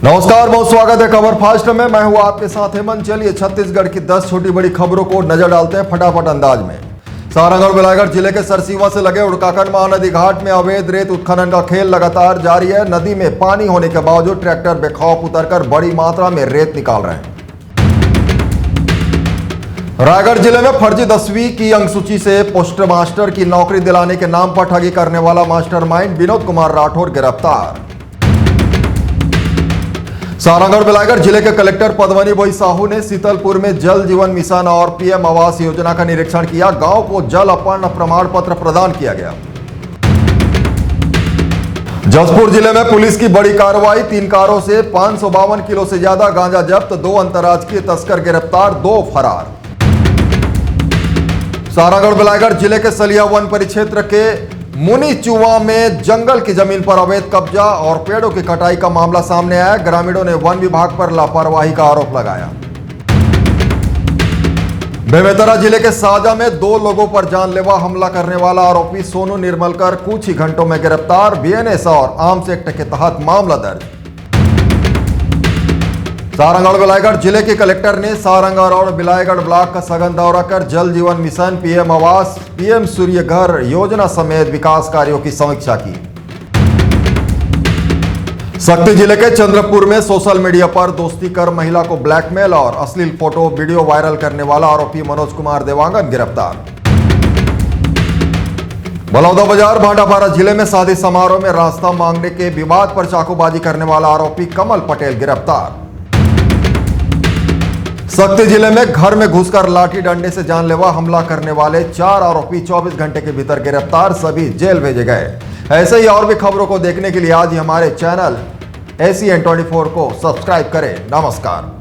नमस्कार, बहुत स्वागत है खबर फास्ट में। मैं हूं आपके साथ हेमंत। चलिए छत्तीसगढ़ की 10 छोटी बड़ी खबरों को नजर डालते हैं फटाफट अंदाज में। सारंगढ़ बिलायगढ़ जिले के सरसीवा से लगे उड़काकन महानदी घाट में अवैध रेत उत्खनन का खेल लगातार जारी है। नदी में पानी होने के बावजूद ट्रैक्टर बेखौफ उतरकर बड़ी मात्रा में रेत निकाल रहे हैं। रायगढ़ जिले में फर्जी 10वीं की अंकसूची से पोस्ट मास्टर की नौकरी दिलाने के नाम पर ठगी करने वाला मास्टरमाइंड विनोद कुमार राठौर गिरफ्तार। सारंगढ़ बिलायगढ़ जिले के कलेक्टर पद्मनी बोई साहू ने सीतलपुर में जल जीवन मिशन और पीएम आवास योजना का निरीक्षण किया। गांव को जल अपर्णा प्रमाण पत्र प्रदान किया गया। जसपुर जिले में पुलिस की बड़ी कार्रवाई, 3 कारों से 552 किलो से ज्यादा गांजा जब्त, 2 अंतर्राज्यीय तस्कर गिरफ्तार, 2 फरार। सारंगढ़ बिलायगढ़ जिले के सलिया वन परिक्षेत्र के मुनी चुवा में जंगल की जमीन पर अवैध कब्जा और पेड़ों की कटाई का मामला सामने आया। ग्रामीणों ने वन विभाग पर लापरवाही का आरोप लगाया। बेमेतरा जिले के साजा में 2 लोगों पर जानलेवा हमला करने वाला आरोपी सोनू निर्मलकर कुछ ही घंटों में गिरफ्तार। बीएनएस और आर्म्स एक्ट के तहत मामला दर्ज। सारंगढ़ बिलायगढ़ जिले के कलेक्टर ने सारंगढ़ और बिलायगढ़ ब्लॉक का सघन दौरा कर जल जीवन मिशन, पीएम आवास, पीएम सूर्य घर योजना समेत विकास कार्यों की समीक्षा की। सक्ती जिले के चंद्रपुर में सोशल मीडिया पर दोस्ती कर महिला को ब्लैकमेल और अश्लील फोटो वीडियो वायरल करने वाला आरोपी मनोज कुमार देवांगन गिरफ्तार। बलौदाबाजार भाटापारा जिले में शादी समारोह में रास्ता मांगने के विवाद पर चाकूबाजी करने वाला आरोपी कमल पटेल गिरफ्तार। सक्ती जिले में घर में घुसकर लाठी डंडे से जानलेवा हमला करने वाले 4 आरोपी 24 घंटे के भीतर गिरफ्तार, सभी जेल भेजे गए। ऐसे ही और भी खबरों को देखने के लिए आज ही हमारे चैनल ACN24 को सब्सक्राइब करें। नमस्कार।